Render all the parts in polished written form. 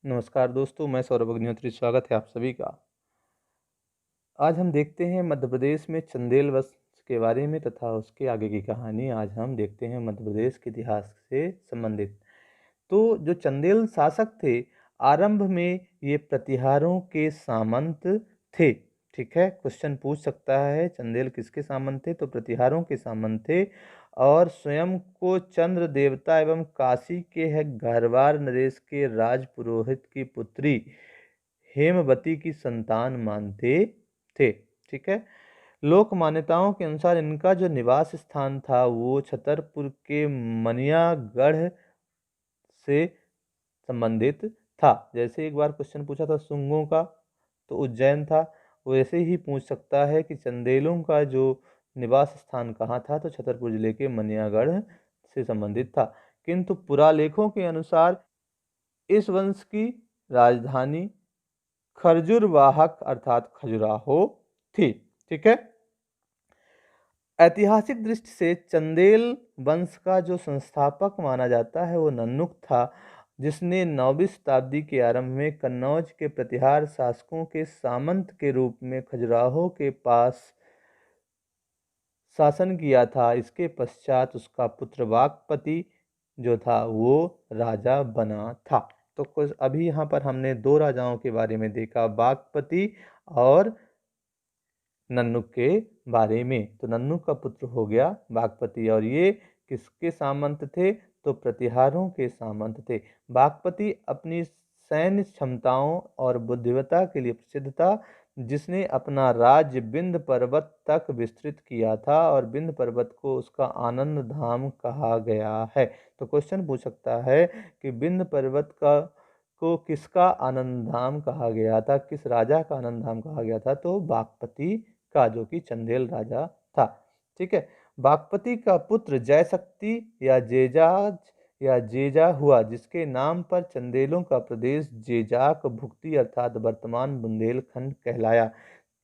नमस्कार दोस्तों, मैं सौरभ अग्निहोत्री, स्वागत है आप सभी का। आज हम देखते हैं मध्य प्रदेश में चंदेल वंश के बारे में तथा उसके आगे की कहानी। आज हम देखते हैं मध्य प्रदेश के इतिहास से संबंधित। तो जो चंदेल शासक थे, आरंभ में ये प्रतिहारों के सामंत थे। ठीक है, क्वेश्चन पूछ सकता है चंदेल किसके सामंत थे, तो प्रतिहारों के सामंत थे और स्वयं को चंद्र देवता एवं काशी के है गहरवार नरेश के राज पुरोहित की पुत्री हेमवती की संतान मानते थे। ठीक है, लोक मान्यताओं के अनुसार इनका जो निवास स्थान था वो छतरपुर के मनियागढ़ से संबंधित था। जैसे एक बार क्वेश्चन पूछा था शुंगों का, तो उज्जैन था। वैसे ही पूछ सकता है कि चंदेलों का जो निवास स्थान कहाँ था, तो छतरपुर जिले के मनियागढ़ से संबंधित था। किंतु पुरालेखों के अनुसार इस वंश की राजधानी खरजुरवाहक अर्थात खजुराहो थी। ठीक है, ऐतिहासिक दृष्टि से चंदेल वंश का जो संस्थापक माना जाता है वो नन्नुक था, जिसने 9वीं शताब्दी के आरंभ में कन्नौज के प्रतिहार शासकों के सामंत के रूप में खजुराहो के पास शासन किया था। इसके पश्चात उसका पुत्र वाकपति जो था वो राजा बना था। तो कुछ अभी यहाँ पर हमने दो राजाओं के बारे में देखा, वाकपति और नन्नुक के बारे में। तो नन्नुक का पुत्र हो गया वाकपति और ये किसके सामंत थे, तो प्रतिहारों के सामंत थे। वाकपति अपनी सैन्य क्षमताओं और बुद्धिमत्ता के लिए प्रसिद्ध था, जिसने अपना राज्य विंध्य पर्वत तक विस्तृत किया था और विंध्य पर्वत को उसका आनंद धाम कहा गया है। तो क्वेश्चन पूछ सकता है कि विंध्य पर्वत का को किसका आनंद धाम कहा गया था, किस राजा का आनंद धाम कहा गया था, तो वाकपति का, जो कि चंदेल राजा था। ठीक है, वाकपति का पुत्र जयशक्ति या जेजाज या जेजा हुआ, जिसके नाम पर चंदेलों का प्रदेश जेजाक भुक्ति अर्थात वर्तमान बुंदेलखंड कहलाया।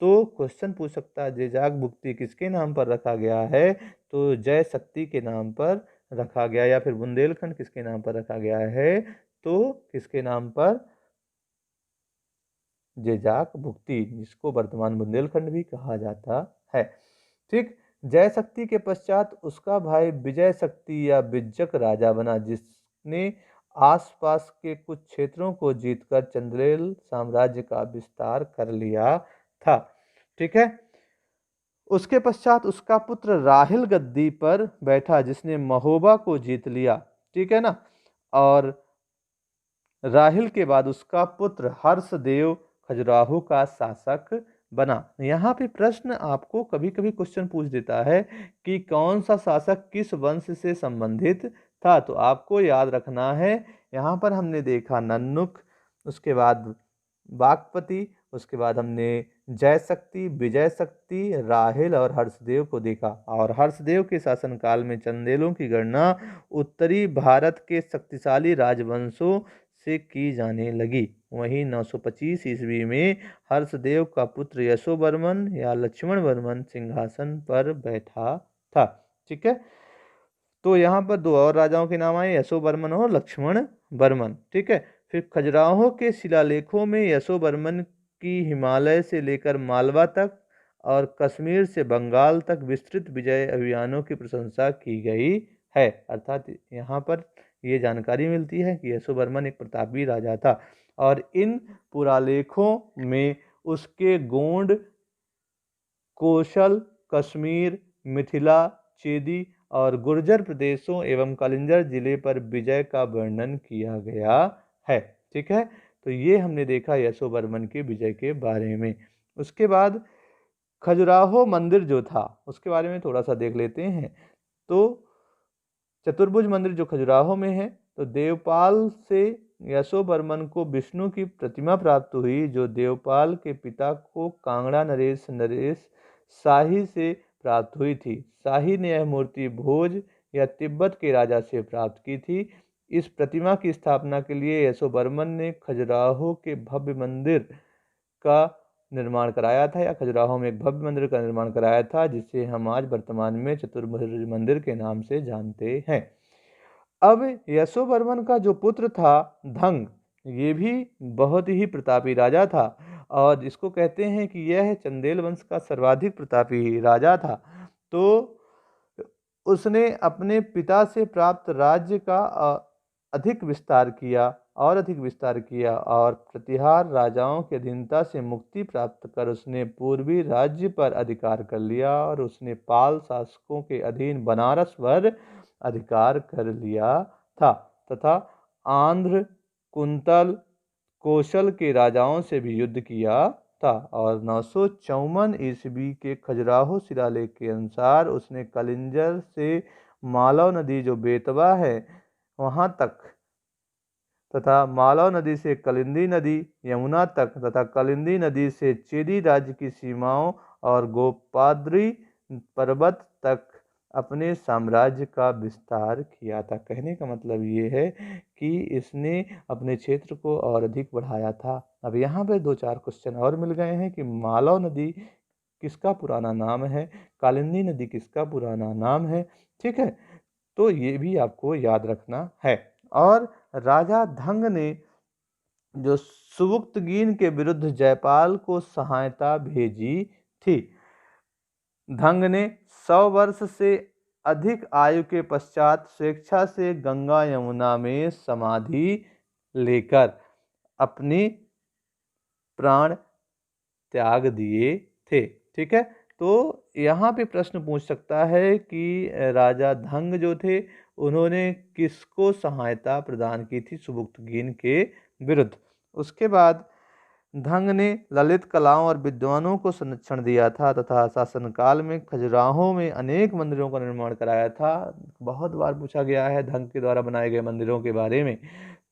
तो क्वेश्चन पूछ सकता है जेजाक भुक्ति किसके नाम पर रखा गया है, तो जयशक्ति के नाम पर रखा गया, या फिर बुंदेलखंड किसके नाम पर रखा गया है, तो किसके नाम पर, जेजाक भुक्ति, जिसको वर्तमान बुंदेलखंड भी कहा जाता है। ठीक, जय शक्ति के पश्चात उसका भाई विजय शक्ति या बिज्जक राजा बना, जिसने आसपास के कुछ क्षेत्रों को जीतकर चंदेल साम्राज्य का विस्तार कर लिया था। ठीक है, उसके पश्चात उसका पुत्र राहिल गद्दी पर बैठा, जिसने महोबा को जीत लिया। ठीक है ना, और राहिल के बाद उसका पुत्र हर्षदेव खजुराहो का शासक बना। यहाँ पे प्रश्न आपको कभी कभी क्वेश्चन पूछ देता है कि कौन सा शासक किस वंश से संबंधित था, तो आपको याद रखना है। यहाँ पर हमने देखा नन्नुक, उसके बाद वाकपति, उसके बाद हमने जय शक्ति, विजय शक्ति, राहिल और हर्षदेव को देखा। और हर्षदेव के शासनकाल में चंदेलों की गणना उत्तरी भारत के शक्तिशाली राजवंशों से की जाने लगी। वहीं 925 ईस्वी में हर्षदेव का पुत्र यशोवर्मन या लक्ष्मण वर्मन सिंहासन पर बैठा था। ठीक है, तो यहाँ पर दो और राजाओं के नाम आए, यशोवर्मन और लक्ष्मण वर्मन। ठीक है, फिर खजुराहो के शिलालेखों में यशोवर्मन की हिमालय से लेकर मालवा तक और कश्मीर से बंगाल तक विस्तृत विजय अभियानों की प्रशंसा की गई है। अर्थात यहाँ पर ये जानकारी मिलती है कि यशोवर्मन एक प्रतापी राजा था और इन पुरालेखों में उसके गोंड, कोशल, कश्मीर, मिथिला, चेदी और गुर्जर प्रदेशों एवं कलिंजर जिले पर विजय का वर्णन किया गया है। ठीक है, तो ये हमने देखा यशोवर्मन के विजय के बारे में। उसके बाद खजुराहो मंदिर जो था उसके बारे में थोड़ा सा देख लेते हैं। तो चतुर्भुज मंदिर जो खजुराहो में है, तो देवपाल से यशोवर्मन को विष्णु की प्रतिमा प्राप्त हुई, जो देवपाल के पिता को कांगड़ा नरेश नरेश शाही से प्राप्त हुई थी। शाही ने यह मूर्ति भोज या तिब्बत के राजा से प्राप्त की थी। इस प्रतिमा की स्थापना के लिए यशोवर्मन ने खजुराहो के भव्य मंदिर का निर्माण कराया था, या खजुराहो में एक भव्य मंदिर का निर्माण कराया था, जिसे हम आज वर्तमान में चतुर्भुज मंदिर के नाम से जानते हैं। अब यशोवर्मन का जो पुत्र था धंग, ये भी बहुत ही प्रतापी राजा था और इसको कहते हैं कि यह चंदेल वंश का सर्वाधिक प्रतापी राजा था। तो उसने अपने पिता से प्राप्त राज्य का अधिक विस्तार किया और अधिक विस्तार किया और प्रतिहार राजाओं की अधीनता से मुक्ति प्राप्त कर उसने पूर्वी राज्य पर अधिकार कर लिया और उसने पाल शासकों के अधीन बनारस पर अधिकार कर लिया था तथा आंध्र, कुंतल, कौशल के राजाओं से भी युद्ध किया था और 954 ईस्वी के खजुराहो शिलालेख के अनुसार उसने कलिंजर से मालव नदी जो बेतवा है वहां तक तथा मालव नदी से कलिंदी नदी यमुना तक तथा कलिंदी नदी से चेदी राज्य की सीमाओं और गोपाद्री पर्वत तक अपने साम्राज्य का विस्तार किया था। कहने का मतलब ये है कि इसने अपने क्षेत्र को और अधिक बढ़ाया था। अब यहाँ पे 2-4 क्वेश्चन और मिल गए हैं कि मालव नदी किसका पुराना नाम है, कालिंदी नदी किसका पुराना नाम है। ठीक है, तो ये भी आपको याद रखना है। और राजा धंग ने जो सुबुक्तगीन के विरुद्ध जयपाल को सहायता भेजी थी। धंग ने 100 वर्ष से अधिक आयु के पश्चात स्वेच्छा से गंगा यमुना में समाधि लेकर अपनी प्राण त्याग दिए थे। ठीक है, तो यहाँ पे प्रश्न पूछ सकता है कि राजा धंग जो थे उन्होंने किसको सहायता प्रदान की थी सुबुक्तगीन के विरुद्ध। उसके बाद धंग ने ललित कलाओं और विद्वानों को संरक्षण दिया था तथा शासनकाल में खजुराहो में अनेक मंदिरों का निर्माण कराया था। बहुत बार पूछा गया है धंग के द्वारा बनाए गए मंदिरों के बारे में।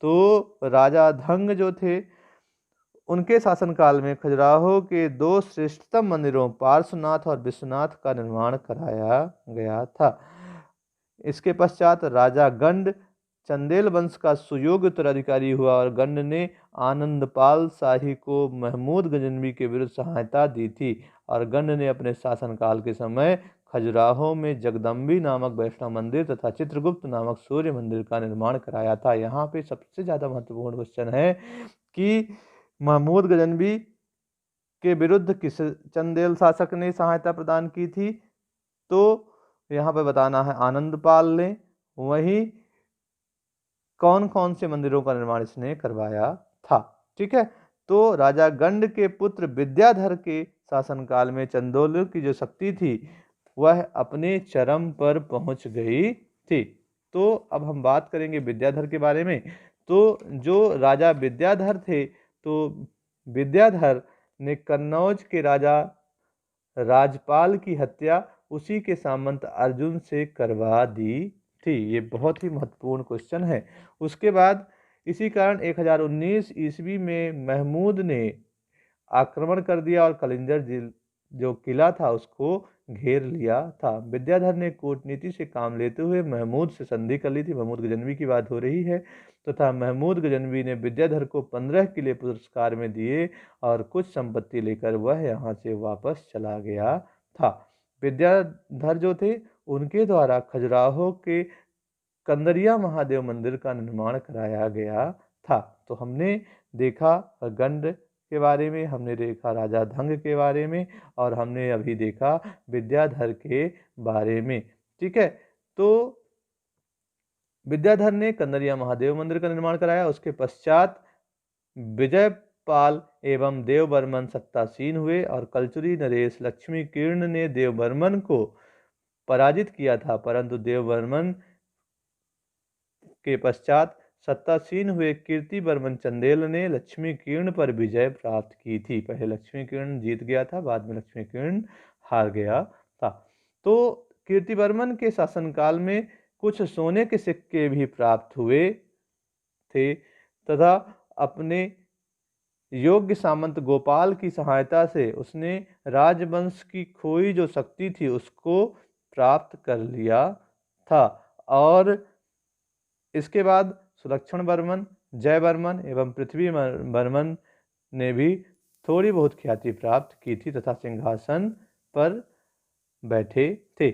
तो राजा धंग जो थे उनके शासनकाल में खजुराहो के 2 श्रेष्ठतम मंदिरों पार्श्वनाथ और विश्वनाथ का निर्माण कराया गया था। इसके पश्चात राजा गंड चंदेल वंश का सुयोग्य उत्तराधिकारी हुआ और गंड ने आनंदपाल शाही को महमूद गजनवी के विरुद्ध सहायता दी थी और गंड ने अपने शासनकाल के समय खजुराहो में जगदम्बी नामक वैष्णव मंदिर तथा चित्रगुप्त नामक सूर्य मंदिर का निर्माण कराया था। यहाँ पे सबसे ज़्यादा महत्वपूर्ण क्वेश्चन है कि महमूद गजनवी के विरुद्ध किस चंदेल शासक ने सहायता प्रदान की थी। तो यहाँ पे बताना है आनंदपाल ने। वहीं कौन कौन से मंदिरों का निर्माण इसने करवाया था। ठीक है, तो राजा गंड के पुत्र विद्याधर के शासनकाल में चंदोल की जो शक्ति थी वह अपने चरम पर पहुंच गई थी। तो अब हम बात करेंगे विद्याधर के बारे में। तो जो राजा विद्याधर थे तो विद्याधर ने कन्नौज के राजा राजपाल की हत्या उसी के सामंत अर्जुन से करवा दी थी। ये बहुत ही महत्वपूर्ण क्वेश्चन है। उसके बाद इसी कारण 1019 ईस्वी में महमूद ने आक्रमण कर दिया और कलिंजर जो किला था उसको घेर लिया था। विद्याधर ने कूटनीति से काम लेते हुए महमूद से संधि कर ली थी। महमूद गजनवी की बात हो रही है। तथा महमूद गजनवी ने विद्याधर को 15 किले पुरस्कार में दिए और कुछ संपत्ति लेकर वह यहाँ से वापस चला गया था। विद्याधर जो थे उनके द्वारा खजुराहो के कंदरिया महादेव मंदिर का निर्माण कराया गया था। तो हमने देखा गंड के बारे में, हमने देखा राजा धंग के बारे में और हमने अभी देखा विद्याधर के बारे में। ठीक है, तो विद्याधर ने कंदरिया महादेव मंदिर का निर्माण कराया। उसके पश्चात विजयपाल एवं देवबर्मन सत्तासीन हुए और कलचुरी नरेश लक्ष्मी किरण ने देवबर्मन को पराजित किया था, परंतु देवबर्मन के पश्चात सत्तासीन हुए कीर्तिवर्मन चंदेल ने लक्ष्मी किरण पर विजय प्राप्त की थी। पहले लक्ष्मी किरण जीत गया था, बाद में लक्ष्मी किरण हार गया था। तो कीर्तिवर्मन के शासनकाल में कुछ सोने के सिक्के भी प्राप्त हुए थे तथा अपने योग्य सामंत गोपाल की सहायता से उसने राजवंश की खोई जो शक्ति थी उसको प्राप्त कर लिया था। और इसके बाद सुलक्षण वर्मन, जयवर्मन एवं पृथ्वी वर्मन ने भी थोड़ी बहुत ख्याति प्राप्त की थी तथा सिंहासन पर बैठे थे।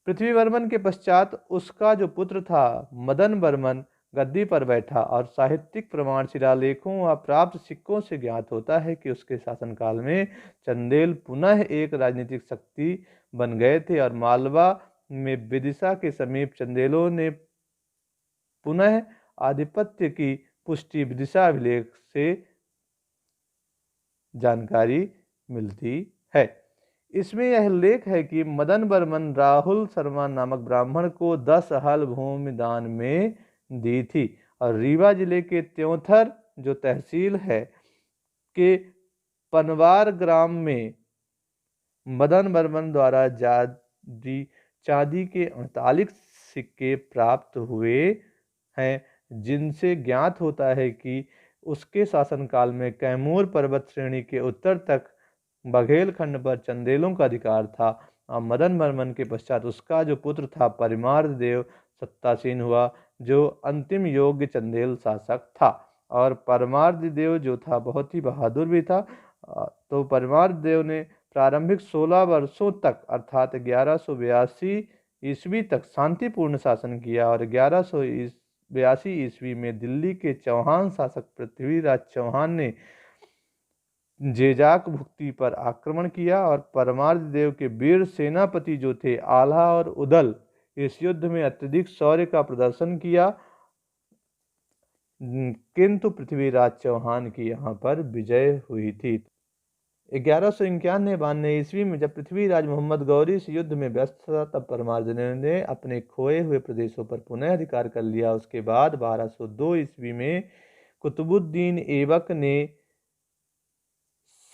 पृथ्वी वर्मन के पश्चात उसका जो पुत्र था मदन वर्मन गद्दी पर बैठा और साहित्यिक प्रमाण शिलालेखों व प्राप्त सिक्कों से ज्ञात होता है कि उसके शासनकाल में चंदेल पुनः एक राजनीतिक शक्ति बन गए थे और मालवा में विदिशा के समीप चंदेलों ने पुनः आधिपत्य की पुष्टि विदिशा अभिलेख से जानकारी मिलती है। इसमें यह उल्लेख है कि मदन बर्मन राहुल शर्मा नामक ब्राह्मण को 10 हल भूमि दान में दी थी और रीवा जिले के त्योंथर जो तहसील है के पनवार ग्राम में मदन बर्मन द्वारा चांदी के 38 सिक्के प्राप्त हुए हैं, जिनसे ज्ञात होता है कि उसके शासनकाल में कैमूर पर्वत श्रेणी के उत्तर तक बघेलखंड पर चंदेलों का अधिकार था और मदन बर्मन के पश्चात उसका जो पुत्र था परिमार्द देव सत्तासीन हुआ, जो अंतिम योग्य चंदेल शासक था। और परमार्द देव जो था बहुत ही बहादुर भी था। तो परमार्द देव ने प्रारंभिक 16 वर्षों तक अर्थात 1182 ईस्वी तक शांतिपूर्ण शासन किया और 1182 ईस्वी में दिल्ली के चौहान शासक पृथ्वीराज चौहान ने जेजाक भुक्ति पर आक्रमण किया और परमार्द देव के वीर सेनापति जो थे आल्हा और उदल इस युद्ध में अत्यधिक शौर्य का प्रदर्शन किया, किंतु पृथ्वीराज चौहान की यहाँ पर विजय हुई थी। 1191-92 ईस्वी में जब पृथ्वीराज मोहम्मद गौरी इस युद्ध में व्यस्त था, तब परमार्द ने अपने खोए हुए प्रदेशों पर पुनः अधिकार कर लिया। उसके बाद 1202 ईस्वी में कुतुबुद्दीन ऐबक ने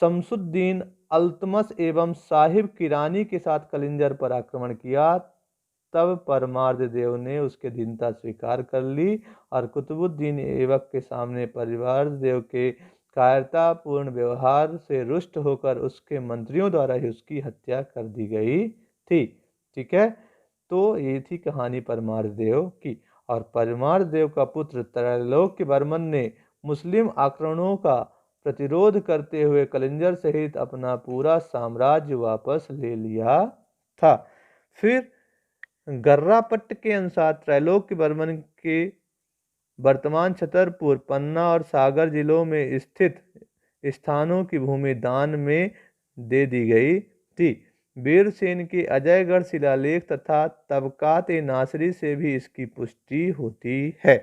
शमसुद्दीन अल्तमश एवं साहिब किरानी के साथ कलिंजर पर आक्रमण किया। तब परमार्द देव ने उसकी अधीनता स्वीकार कर ली और कुतुबुद्दीन ऐबक के सामने परमार्द देव के कायरतापूर्ण व्यवहार से रुष्ट होकर उसके मंत्रियों द्वारा ही उसकी हत्या कर दी गई थी। ठीक है, तो ये थी कहानी परमार्द देव की। और परमार्द देव का पुत्र त्रैलोक्य वर्मन ने मुस्लिम आक्रमणों का प्रतिरोध करते हुए कलिंजर सहित अपना पूरा साम्राज्य वापस ले लिया था। फिर गर्रापट्ट के अनुसार त्रैलोक्य वर्मन के वर्तमान छतरपुर, पन्ना और सागर जिलों में स्थित स्थानों की भूमि दान में दे दी गई थी। वीरसेन के अजयगढ़ शिलालेख तथा तबकात नासरी से भी इसकी पुष्टि होती है।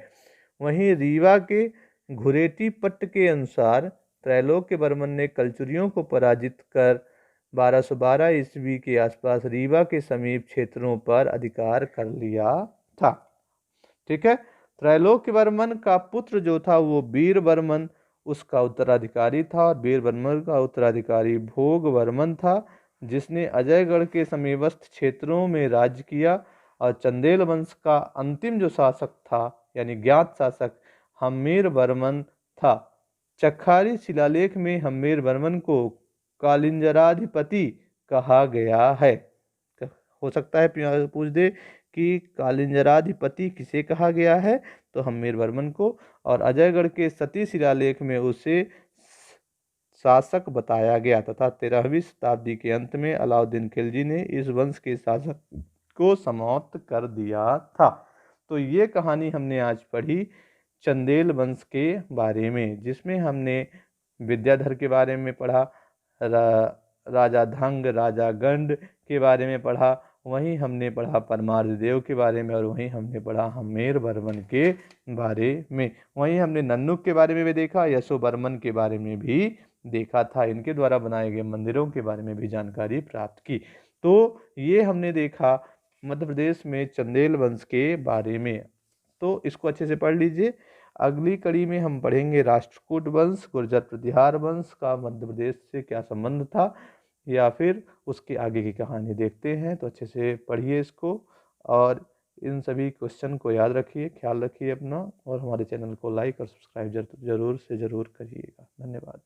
वहीं रीवा के घुरेटी पट्ट के अनुसार त्रैलोक्य वर्मन ने कलचुरियों को पराजित कर 1212 ईस्वी के आसपास रीवा के समीप क्षेत्रों पर अधिकार कर लिया था। ठीक है, त्रैलोक्य वर्मन का पुत्र जो था वो वीर वर्मन उसका उत्तराधिकारी था और वीर वर्मन का उत्तराधिकारी भोग वर्मन था, जिसने अजयगढ़ के समीपस्थ क्षेत्रों में राज्य किया। और चंदेल वंश का अंतिम जो शासक था यानी ज्ञात शासक हम्मीर वर्मन था। चखारी शिलालेख में हम्मीर वर्मन को कालिंजराधिपति कहा गया है। हो सकता है पूछ दे कि कालिंजराधिपति किसे कहा गया है, तो हम्मीर वर्मन को। और अजयगढ़ के सती शिलालेख में उसे शासक बताया गया तथा 13वीं शताब्दी के अंत में अलाउद्दीन खिलजी ने इस वंश के शासक को समाप्त कर दिया था। तो ये कहानी हमने आज पढ़ी चंदेल वंश के बारे में, जिसमें हमने विद्याधर के बारे में पढ़ा, राजा धंग, राजा गंड के बारे में पढ़ा, वहीं हमने पढ़ा परमार्द देव के बारे में और वहीं हमने पढ़ा हम्मीर वर्मन के बारे में। वहीं हमने नन्नुक के बारे में भी देखा, यशो वर्मन के बारे में भी देखा था, इनके द्वारा बनाए गए मंदिरों के बारे में भी जानकारी प्राप्त की। तो ये हमने देखा मध्य प्रदेश में चंदेल वंश के बारे में, तो इसको अच्छे से पढ़ लीजिए। अगली कड़ी में हम पढ़ेंगे राष्ट्रकूट वंश, गुर्जर प्रतिहार वंश का मध्य प्रदेश से क्या संबंध था, या फिर उसके आगे की कहानी देखते हैं। तो अच्छे से पढ़िए इसको और इन सभी क्वेश्चन को याद रखिए, ख्याल रखिए अपना, और हमारे चैनल को लाइक और सब्सक्राइब जरूर से ज़रूर करिएगा। धन्यवाद।